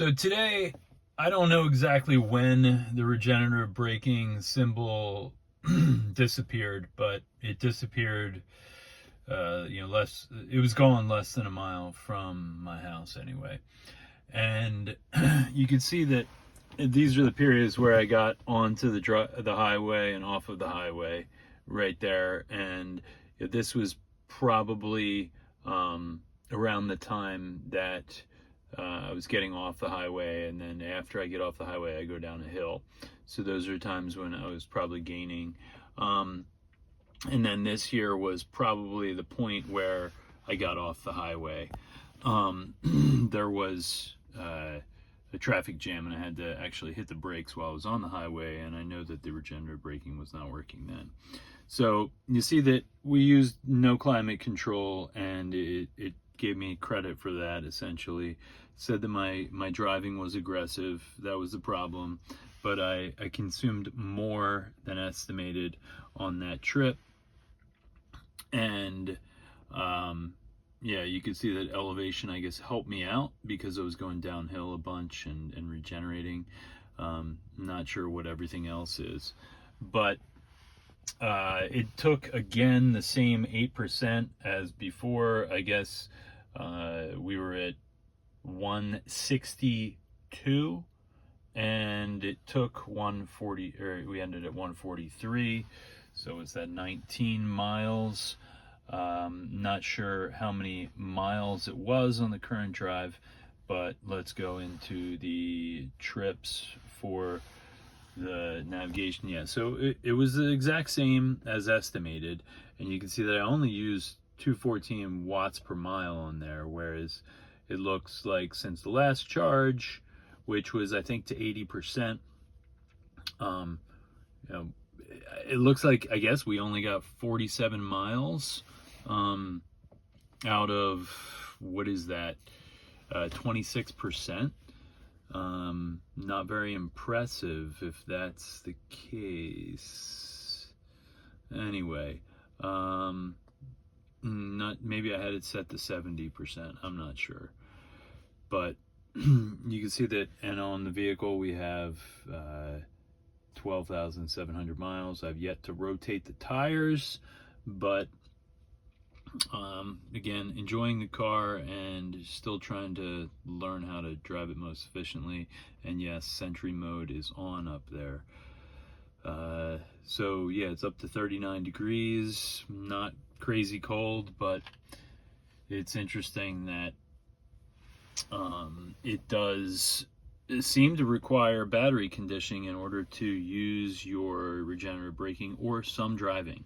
So today, I don't know exactly when the regenerative braking symbol disappeared, but it disappeared, it was gone less than a mile from my house anyway. And you can see that these are the periods where I got onto the highway and off of the highway right there. And this was probably around the time that I was getting off the highway, and then after I get off the highway, I go down a hill. So those are times when I was probably gaining. And then this here was probably the point where I got off the highway. There was a traffic jam, and I had to actually hit the brakes while I was on the highway, and I know that the regenerative braking was not working then. So you see that we used no climate control, and it gave me credit for that. Essentially said that my driving was aggressive. That was the problem, but I consumed more than estimated on that trip. And yeah, you can see that elevation, I guess, helped me out because I was going downhill a bunch and regenerating. Not sure what everything else is, but it took, again, the same 8% as before. I guess we were at 162, and it took 140, or we ended at 143. So it's that 19 miles. Not sure how many miles it was on the current drive, but let's go into the trips for the navigation. Yeah, so it was the exact same as estimated, and you can see that I only used 214 watts per mile on there, whereas it looks like since the last charge, which was I think to 80%, you know, it looks like, I guess, we only got 47 miles out of, what is that, 26%. Not very impressive if that's the case. Anyway, not, maybe I had it set to 70%. I'm not sure, but you can see that, and on the vehicle we have 12,700 miles. I've yet to rotate the tires, but again, enjoying the car and still trying to learn how to drive it most efficiently. And yes, Sentry mode is on up there. So yeah, it's up to 39 degrees, not crazy cold, but it's interesting that it does seem to require battery conditioning in order to use your regenerative braking or some driving,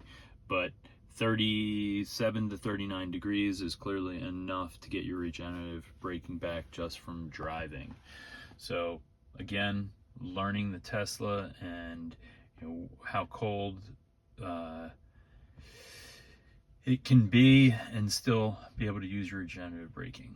but 37 to 39 degrees is clearly enough to get your regenerative braking back just from driving. So again, learning the Tesla and how cold it can be and still be able to use your regenerative braking.